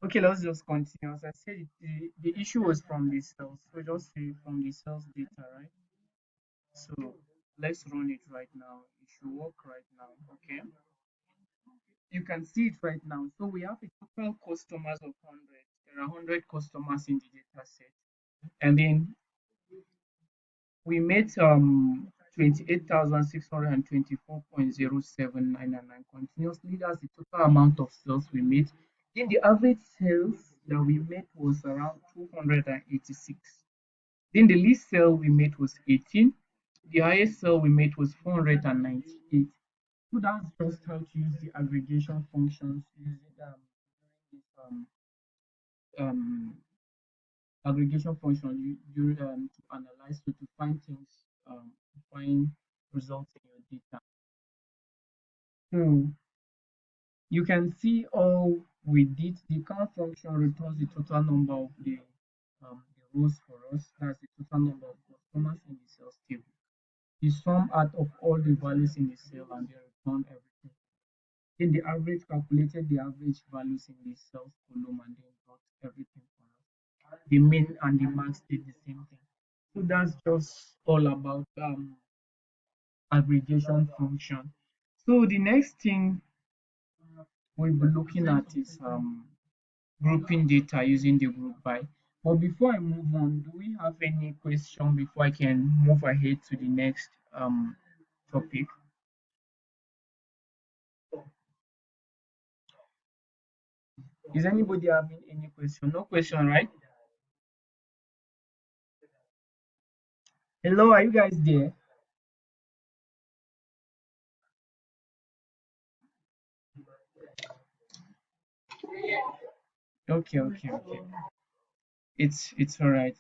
Okay, let's just continue. As I said, the issue was from the cells. So just say from the cells data, right? So let's run it right now. It should work right now. Okay. You can see it right now. So we have a total customers of 100. There are 100 customers in the data set. And then we made 28,624.0799 continuously. That's the total amount of sales we made. Then the average sales that we made was around 286. Then the least sale we made was 18. The highest sale we made was 498. So that's just how to use the aggregation functions using this um, aggregation function to analyze, to find things, to find results in your data. So you can see all we did. The count function returns the total number of the rows for us. That's the total number of customers in the sales table. The sum out of all the values in the cell and they return everything. Then the average calculated the average values in the sales column and then got everything for us. The min and the max did the same thing. So that's just all about aggregation function. So the next thing we'll be looking at is grouping data using the group by. But before I move on, do we have any question before I can move ahead to the next topic? Is anybody having any question? No question, right? Hello, are you guys there? Okay, okay, okay. It's all right.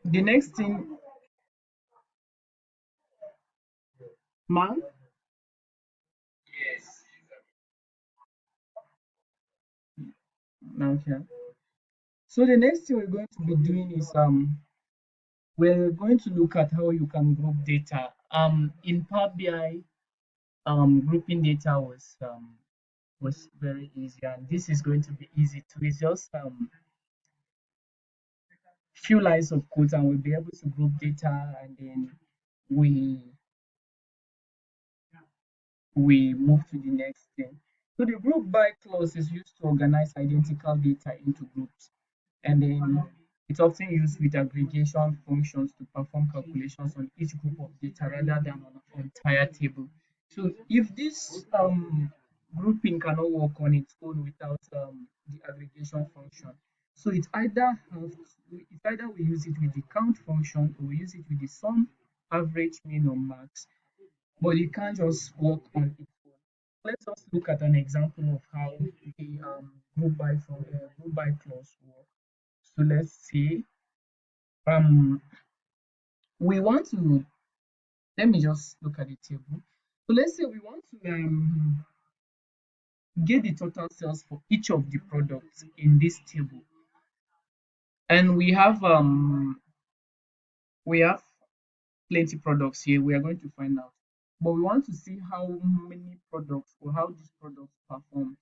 The next thing, ma'am. Okay. So the next thing we're going to be doing is we're going to look at how you can group data. In Power BI, grouping data was very easy, and this is going to be easy too. It's just few lines of code, and we'll be able to group data, and then we we move to the next thing. So the group by clause is used to organize identical data into groups, and then it's often used with aggregation functions to perform calculations on each group of data rather than on an entire table. So if this grouping cannot work on its own without the aggregation function, so it's either we use it with the count function or we use it with the sum, average, mean, or max, but it can't just work on its own. Let's just look at an example of how the group by clause work. So let's say um we want to let me just look at the table. So let's say we want to get the total sales for each of the products in this table, and we have plenty products here. We are going to find out, but we want to see how many products or how these products perform.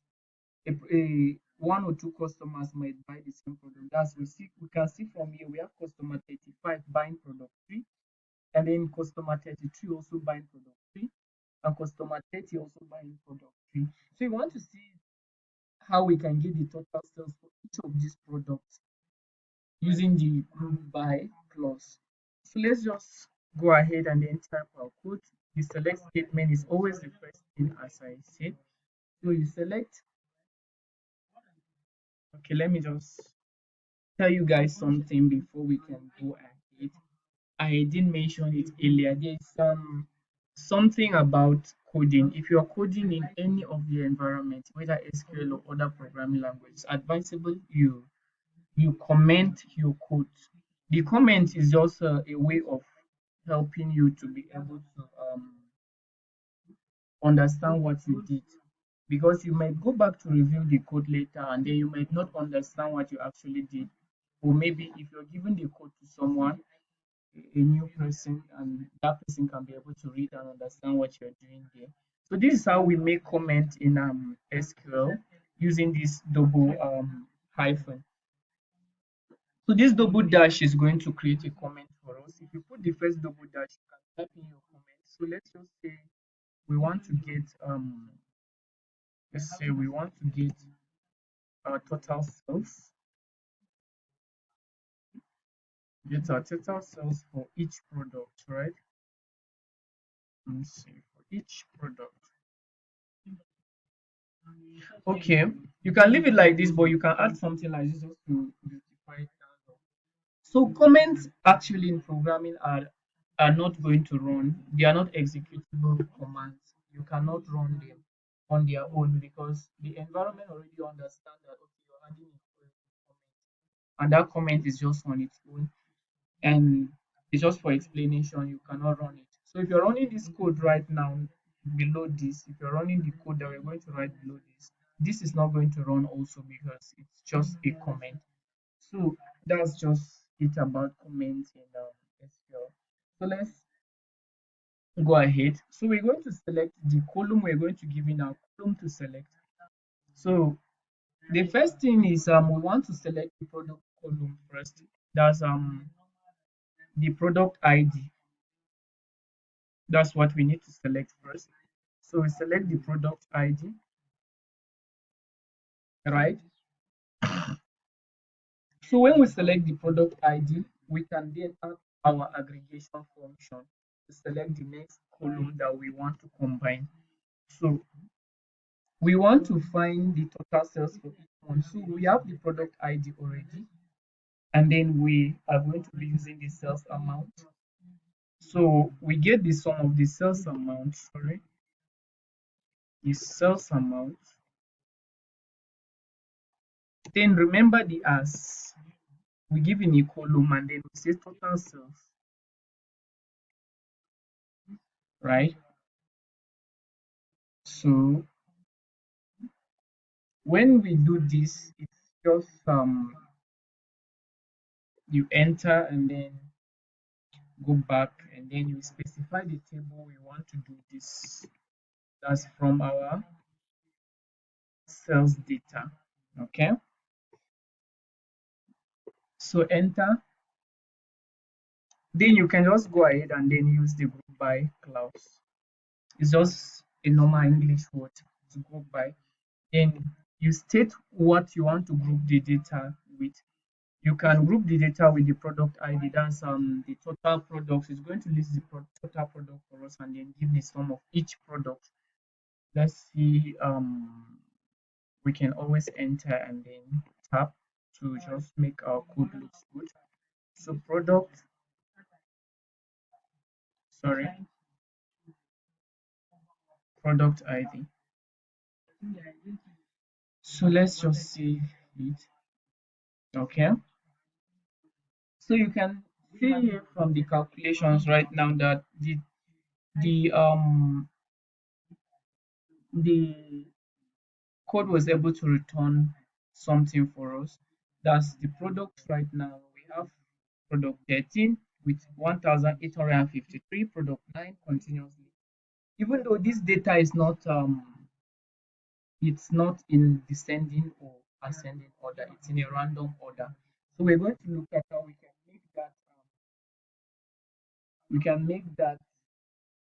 One or two customers might buy the same product. That's we can see from here we have customer 35 buying product 3, and then customer 33 also buying product 3, and customer 30 also buying product 3. So we want to see how we can get the total sales for each of these products using the group by clause. So let's just go ahead and then type our code. The select statement is always the first thing, as I said. So you select. Okay, let me just tell you guys something before we can go ahead. I didn't mention it earlier. There's something about coding. If you're coding in any of the environment, whether SQL or other programming languages, advisable you comment your code. The comment is just a way of helping you to be able to understand what you did, because you might go back to review the code later and then you might not understand what you actually did, or maybe if you're giving the code to someone, a new person, and that person can be able to read and understand what you're doing there. So this is how we make comment in SQL. using this double hyphen. So this double dash is going to create a comment for us. If you put the first double dash, you can type in your comment. So let's just say we want to get let's say we want to get our total sales, get our total sales for each product, right? Let me see, for each product. Okay, you can leave it like this, but you can add something like this just to beautify it down. So comments actually in programming are not going to run. They are not executable commands. You cannot run them on their own because the environment already understands that okay, you're adding a comment, and that comment is just on its own, and it's just for explanation. You cannot run it. So if you're running this code right now below this, if you're running the code that we're going to write below this is not going to run also because it's just a comment. So that's just it about comments in SQL. So let's go ahead. So we're going to select the column we're going to give in our column to select. So the first thing is we want to select the product column first. That's the product ID. That's what we need to select first. So we select the product ID, right? So when we select the product ID, we can then add our aggregation function to select the next column that we want to combine. So we want to find the total sales for each one. So we have the product ID already, and then we are going to be using the sales amount. So we get the sum of the sales amount, sorry, the sales amount. Then remember the as. We give in a column and then we say total sales, right? So when we do this, it's just you enter and then go back and then you specify the table we want to do this. That's from our sales data. Okay, so enter. Then you can just go ahead and then use the group by clause. It's just a normal English word to group by. Then you state what you want to group the data with. You can group the data with the product ID. That's the total products. It's going to list the total product for us and then give the sum of each product. Let's see. We can always enter and then tap to just make our code looks good. So product, sorry, product ID. So let's just see it. Okay. So you can see here from the calculations right now that the the code was able to return something for us. That's the product right now. We have product 13 with 1,853, product 9 continuously. Even though this data is not it's not in descending or ascending order, it's in a random order. So we're going to look at how we can make that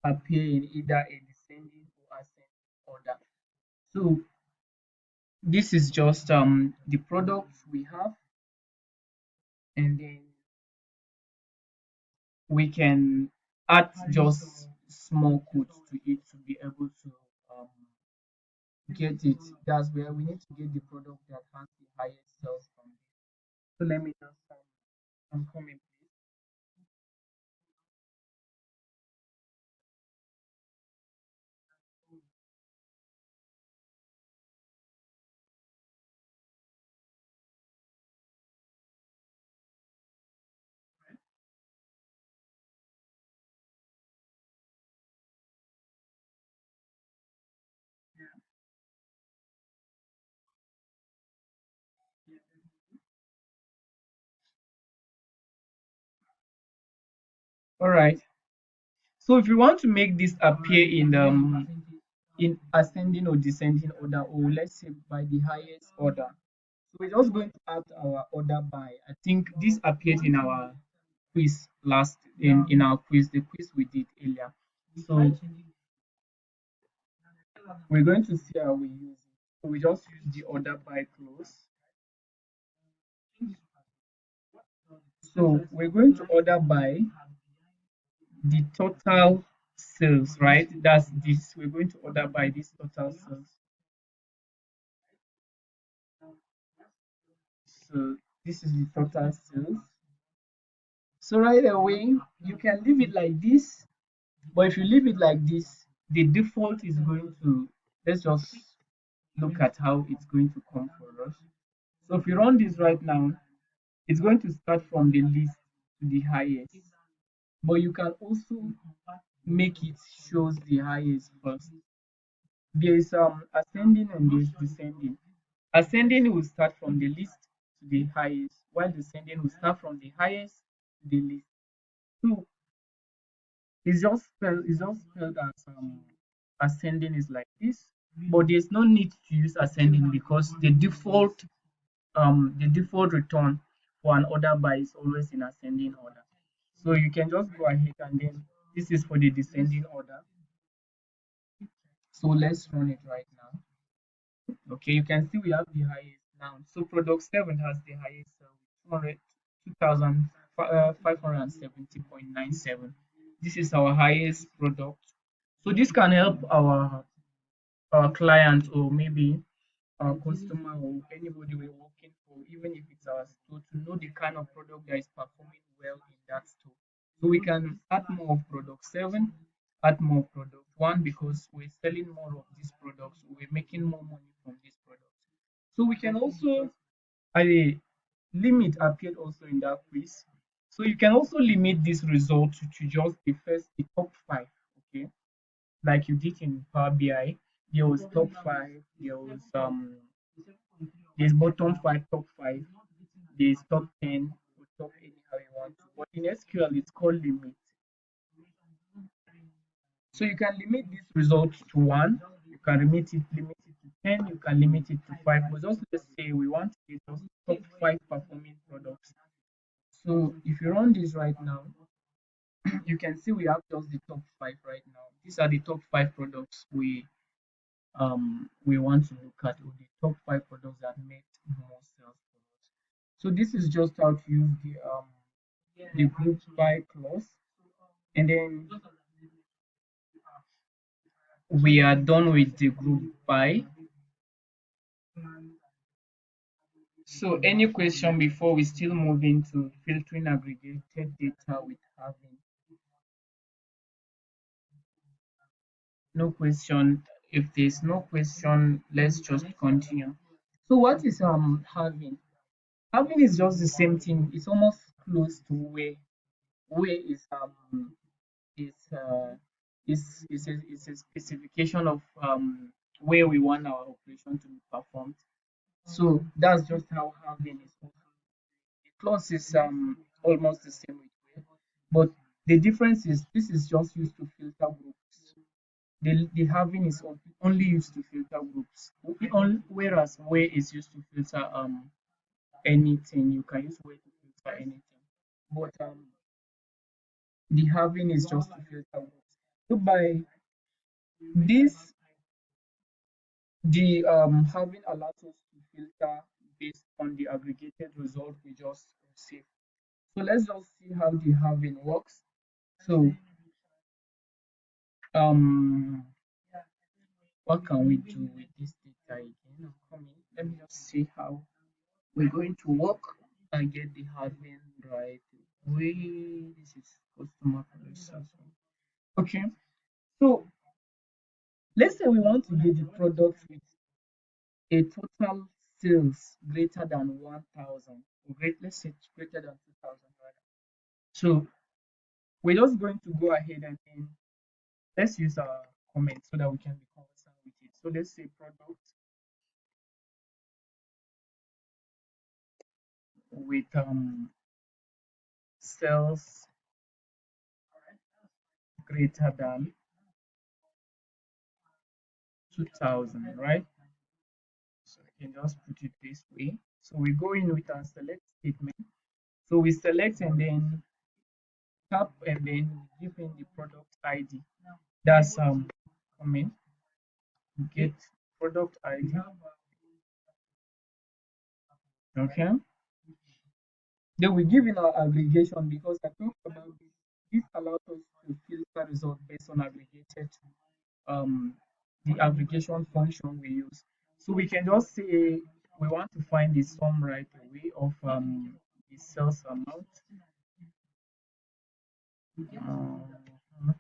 appear in either a descending or ascending order. So this is just the products we have, and then we can add just small codes to it to be able to um, get it. That's where we need to get the product that has the highest sales from it. So let me just I'm coming, please. All right. So if you want to make this appear in the in ascending or descending order, or let's say by the highest order. So we're just going to add our order by. I think this appeared in our quiz last in our quiz, the quiz we did earlier. So we're going to see how we use it. So we just use the order by clause. So we're going to order by the total sales, right? That's this. We're going to order by this total sales. So this is the total sales. So right away, you can leave it like this, but if you leave it like this, the default is going to, let's just look at how it's going to come for us. So if you run this right now, it's going to start from the least to the highest, but you can also make it shows the highest first. There is ascending and there's descending. Ascending will start from the least to the highest, while descending will start from the highest to the least. So it's just spelled as ascending is like this, but there's no need to use ascending because the default return for an order by is always in ascending order. So you can just go ahead and then this is for the descending order. So let's run it right now. Okay, you can see we have the highest now. So product 7 has the highest 2,570.97. This is our highest product. So this can help our client or maybe our customer or anybody we're working for, even if it's our store, to know the kind of product that is performing well in that store. So we can add more of product 7, add more of product 1 because we're selling more of these products, we're making more money from these products. So we can also a limit appeared also in that quiz. So you can also limit this result to just the top 5, okay? Like you did in Power BI, there was top 5, there's bottom 5, top 5, there's top 10, or top anyhow you want to. But in SQL, it's called limit. So you can limit this result to 1, you can limit it to 10, you can limit it to 5. But just let's say we want to get just top 5 performing products. So if you run this right now, you can see we have just the top 5 right now. These are the top 5 products we want to look at, or the top 5 products that made more sales for us. So this is just how to use the group by clause, and then we are done with the group by. So any question before we still move into filtering aggregated data with having? No question. If there's no question, let's just continue. So what is having? Having is just the same thing. It's almost close to where. Where is is a specification of where we want our operation to be performed. So that's just how having is. The clause is almost the same with where, but the difference is this is just used to filter groups. The having is only used to filter groups, whereas where is used to filter anything. You can use where to filter anything, but the having is just to filter groups. So by this, the having allows us to filter based on the aggregated result we just received. So let's just see how the having works. So um what can we do with this data again? I'm coming. Let me just see how we're going to work and get the having right way. This is customer process. Okay, so let's say we want to get the product with a total sales greater than 1,000, or let's say it's greater than 2,000 rather. So we're just going to go ahead and then let's use our comment so that we can be conversant with it. So let's say product with sales greater than 2000, right? So I can just put it this way. So we go in with our select statement. So we select and then tap and then give in the product ID. That's comment get product ID. Okay. Then we give in our aggregation because I talked about this. This allows us to filter results based on aggregated um the aggregation function we use. So we can just say we want to find the sum right away of the sales amount. Uh,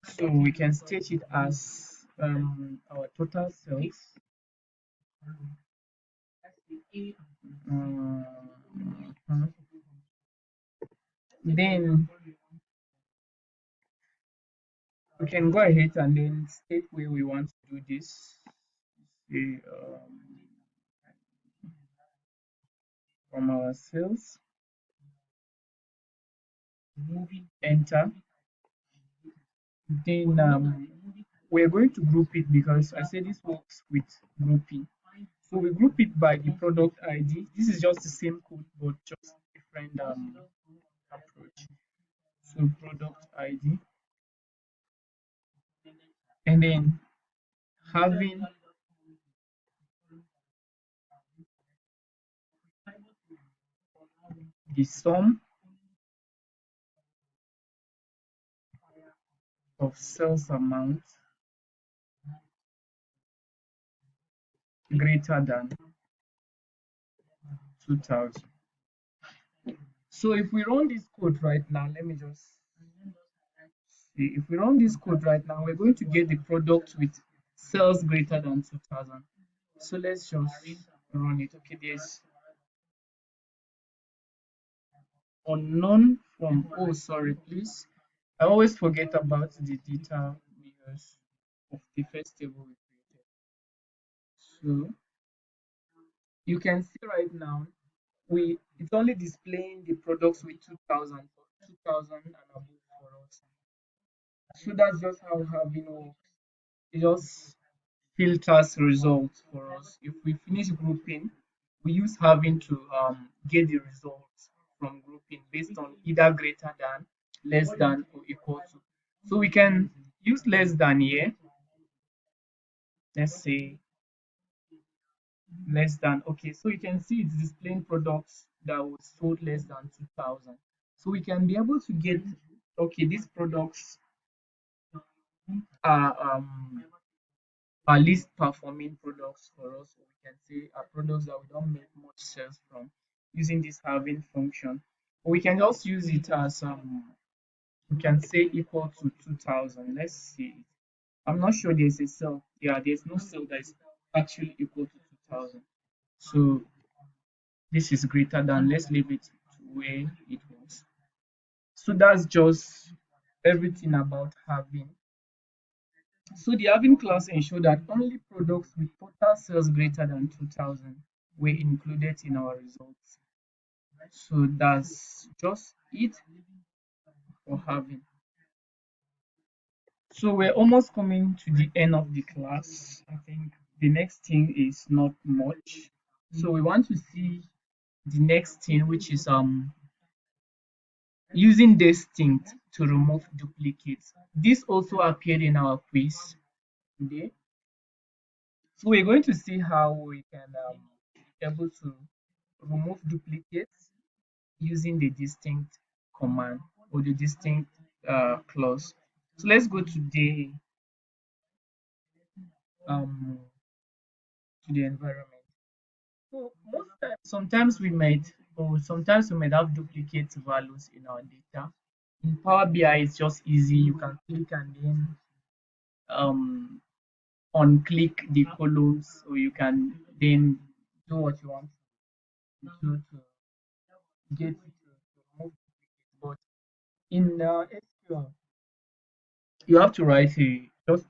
so we can state it as our total sales. Um, then we can go ahead and then state where we want to do this. Say, from our sales, enter. Then we're going to group it because I said this works with grouping. So we group it by the product ID. This is just the same code but just different approach. So product ID, and then having the sum of sales amount greater than 2000. So if we run this code right now, let me just see. If we run this code right now, we're going to get the product with sales greater than 2000. So let's just run it. Okay, there's unknown from, oh, sorry, please. I always forget about the data because of the first table we created. So you can see right now, it's only displaying the products with 2000 and above for us. So that's just how having works. It just filters results for us. If we finish grouping, we use having to get the results from grouping based on either greater than, less than, or equal to. So we can use less than here. Let's say less than. Okay, so you can see it's displaying products that was sold less than 2000. So we can be able to get, okay, these products are least performing products for us. So we can say are products that we don't make much sales from using this having function. Or we can just use it as we can say equal to 2000. Let's see. I'm not sure there's a cell. Yeah, there's no cell that is actually equal to 2000. So this is greater than, let's leave it to where it was. So that's just everything about having. So the having class ensure that only products with total sales greater than 2000 were included in our results. So that's just it for having. So we're almost coming to the end of the class. I think the next thing is not much. So we want to see the next thing, which is using distinct to remove duplicates. This also appeared in our quiz today. So we're going to see how we can be able to remove duplicates using the distinct command or the distinct clause. So let's go um, to the environment. So most times, sometimes we might have duplicate values in our data. In Power BI, it's just easy. You can click and then um, unclick the columns, or you can then do what you want to do to get it to remove duplicates. But in SQL, you have to write a just.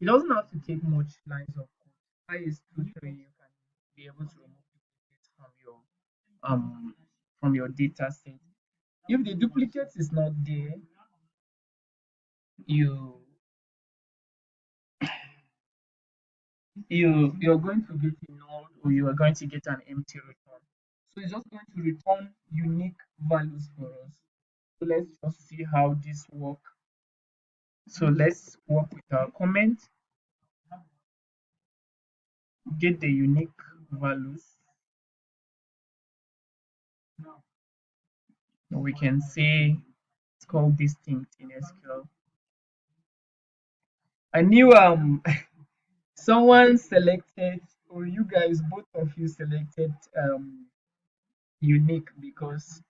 It doesn't have to take much lines of code. Highest 2, 3, you can be able to remove duplicates from your data set. If the duplicate is not there, you you're going to get a null or you are going to get an empty return. So it's just going to return unique values for us. So let's just see how this work. So let's work with our comment, get the unique values. We can say it's called distinct in SQL. I knew someone selected, or you guys, both of you selected unique because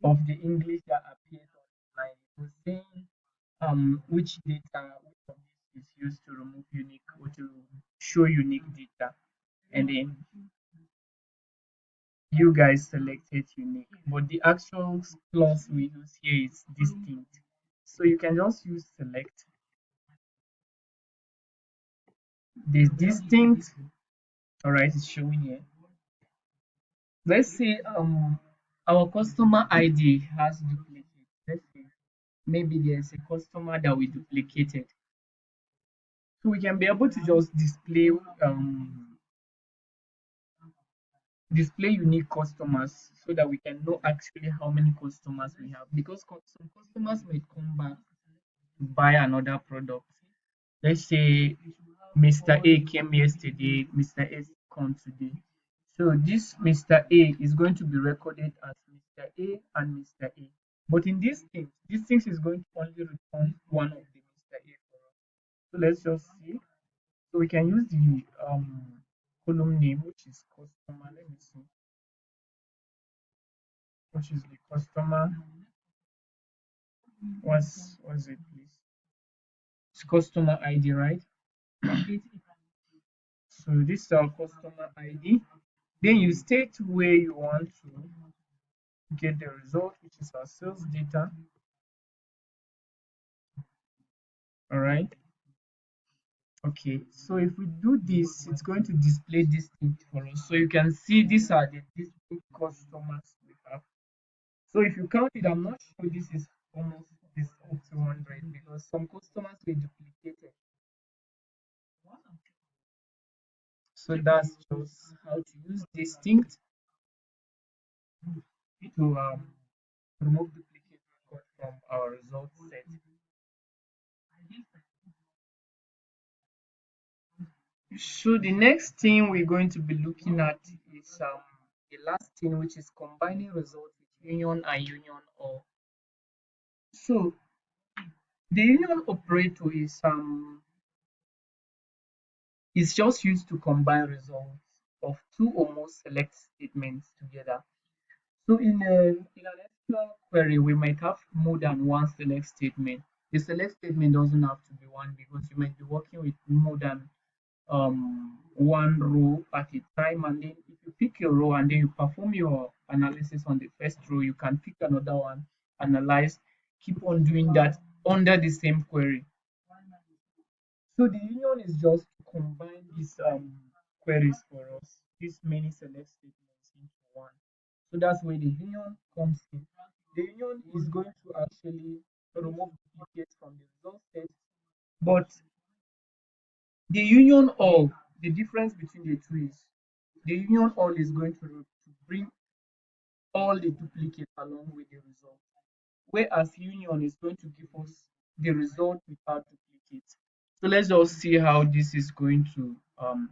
of the English that appeared online. It was saying which data, which of this is used to remove unique or to show unique data, and then you guys selected unique, but the actual clause we use here is distinct. So you can just use select this distinct. All right, it's showing here. Let's say our customer ID has duplicate. Let's say maybe there's a customer that we duplicated. So we can be able to just display unique customers so that we can know actually how many customers we have, because some customers may come back to buy another product. Let's say Mr. A came yesterday, Mr. A come today. So this Mr. A is going to be recorded as Mr. A and Mr. A. But in this thing is going to only return one of the Mr. A for us. So let's just see. So we can use the column name, which is customer. Let me see, which is the customer. What's it, please? It's customer ID, right? So this is our customer ID. Then you state where you want to get the result, which is our sales data. All right. Okay. So if we do this, it's going to display this thing for us. So you can see these are the distinct customers we have. So if you count it, I'm not sure this is almost this up to 100 because some customers were duplicated. So that's just how to use distinct to remove duplicate record from our result set. So the next thing we're going to be looking at is the last thing, which is combining results with union and union or. So the union operator is just used to combine results of two or more select statements together. So in an SQL query, we might have more than one select statement. The select statement doesn't have to be one because you might be working with more than one row at a time, and then if you pick a row and then you perform your analysis on the first row, you can pick another one, analyze, keep on doing that under the same query. So the union is just to combine these queries for us, these many select statements into one. So that's where the union comes in. The union is going to actually remove duplicates from the result set, but the union all, the difference between the two is the union all is going to bring all the duplicates along with the result, whereas union is going to give us the result without duplicates. So let's just see how this is going to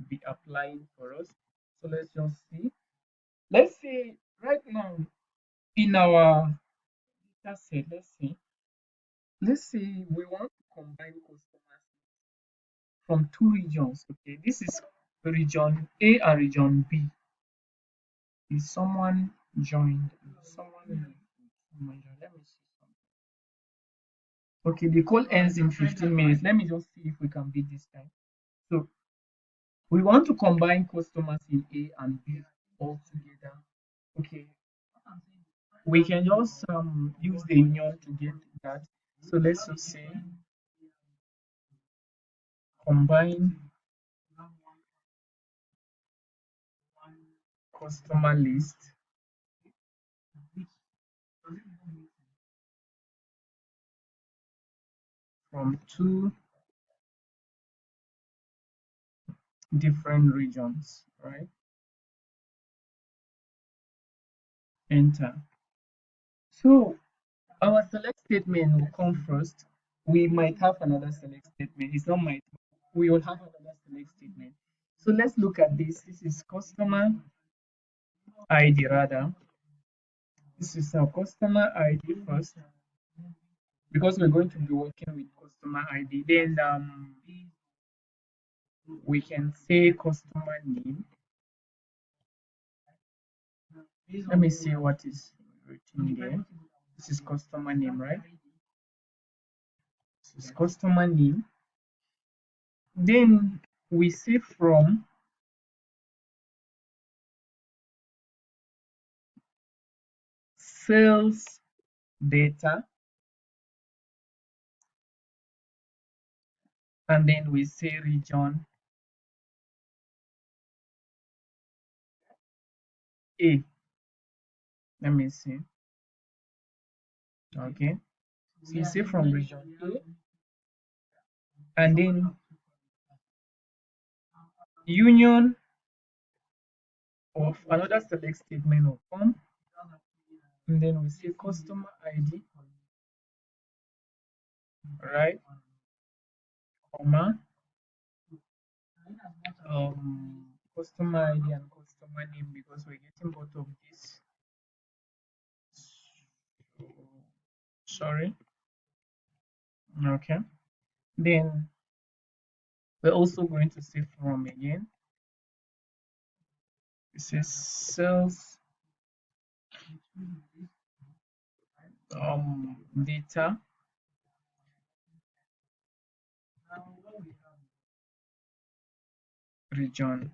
be applying for us. So let's just see. Let's say right now in our data set, let's say we want to combine customers from two regions. Okay, this is region A and region B. Is someone joined? Someone joined. Let me see something. Okay, the call ends in 15 minutes. Let me just see if we can beat this time. So we want to combine customers in A and B all together. Okay, we can just use the union to get that. So let's just say combine customer list from two different regions, right? Enter. So our select statement will come first. We might have another select statement. It's not might. We will have another select statement. So let's look at this. This is customer ID rather. This is our customer ID first because we're going to be working with customer ID. Then we can say customer name. Let me see what is written there. This is customer name, right? This is customer name. Then we say from sales data, and then we say region A. Let me see. Okay. So you say from region A, and then union of another select statement will come, and then we say customer ID, right? Comma, customer ID and customer name because we're getting both of these. Sorry. Okay. Then we're also going to say from again. This is sales data region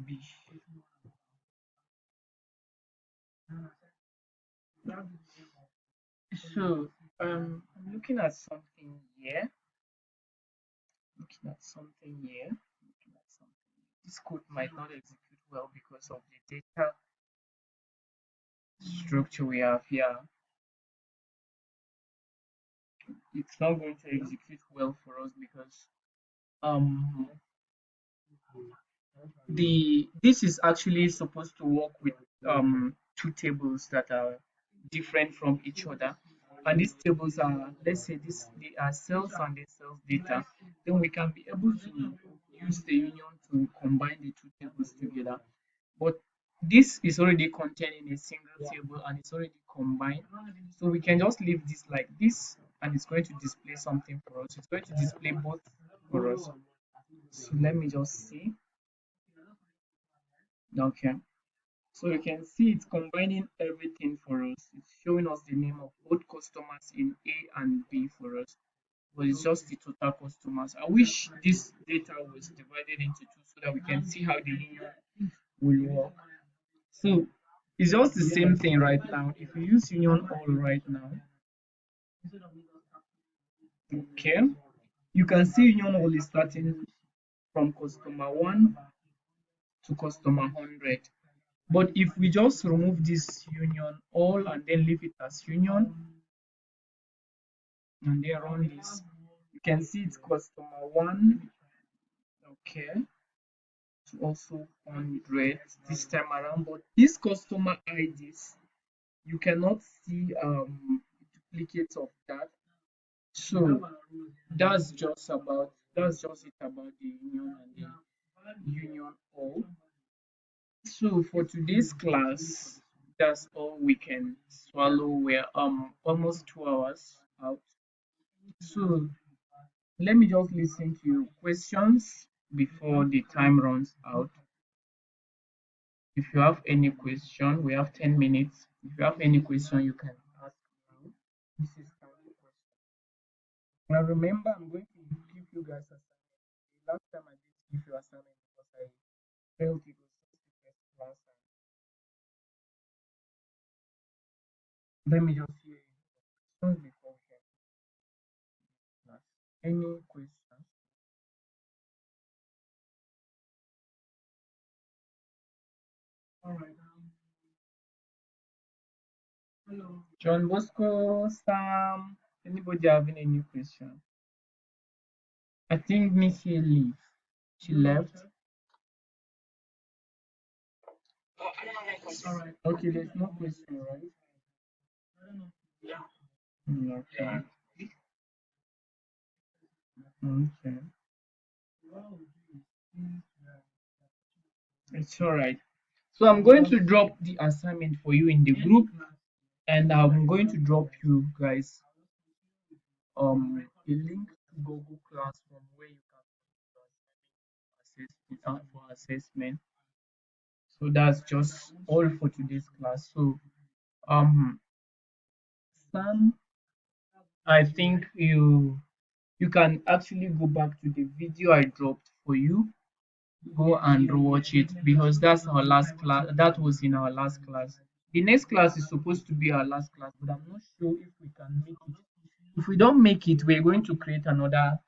B. So I'm looking at something here. Looking at something here. Looking at something. This code might not execute well because of the data structure we have here. It's not going to execute well for us because um this is actually supposed to work with two tables that are different from each other, and these tables are, let's say this they are sales and the sales data. Then we can be able to use the union to combine the two tables together, but this is already contained in a single table and it's already combined, so we can just leave this like this and it's going to display something for us. It's going to display both for us. So let me just see. Okay. So you can see it's combining everything for us. It's showing us the name of both customers in A and B for us, but it's just the total customers. I wish this data was divided into two so that we can see how the union will work. So it's just the same thing right now. If we use union all right now, okay, you can see union all is starting from customer 1 to customer 100. But if we just remove this union all and then leave it as union and then run this, you can see it's customer 1, okay, to also 100 this time around. But these customer IDs, you cannot see duplicates of that. So that's just it about the union and the union all. So for today's class, that's all we can swallow. We're almost 2 hours out. So let me just listen to your questions before the time runs out. If you have any question, we have 10 minutes. If you have any question, you can ask now. This is time for questions. Now remember, I'm going to give you guys assignment. The last time I did give you assignment because I felt it was just the first class. And let me just hear your questions before we can class. Any questions? All right. John Bosco, Sam, anybody having any question? I think Nikki leave. She left. Okay, there's no question, right? Okay. Okay. It's all right. So I'm going to drop the assignment for you in the group, and I'm going to drop you guys a link to Google Classroom where you can for assessment. So that's just all for today's class. So um Sam, I think you can actually go back to the video I dropped for you. Go and watch it because that's our last class. That was in our last class. The next class is supposed to be our last class, but I'm not sure if we can make it. If we don't make it, we're going to create another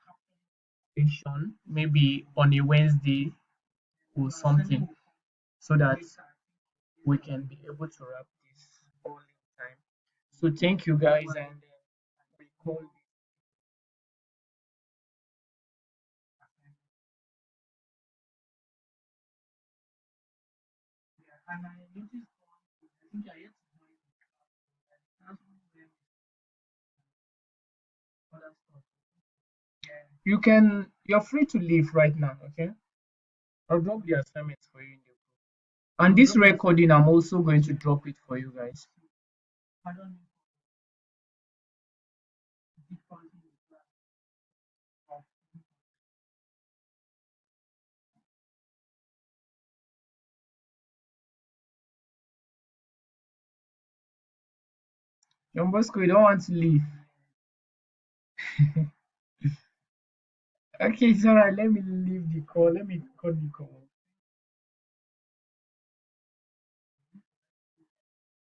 session, maybe on a Wednesday or something, so that we can be able to wrap this all in time. So thank you guys, and we call you're free to leave right now, okay? I'll drop the assignments for you in the group. And this recording, I'm also going to drop it for you guys. John Bosco, you don't want to leave. Okay, it's alright. Let me leave the call. Let me cut the call.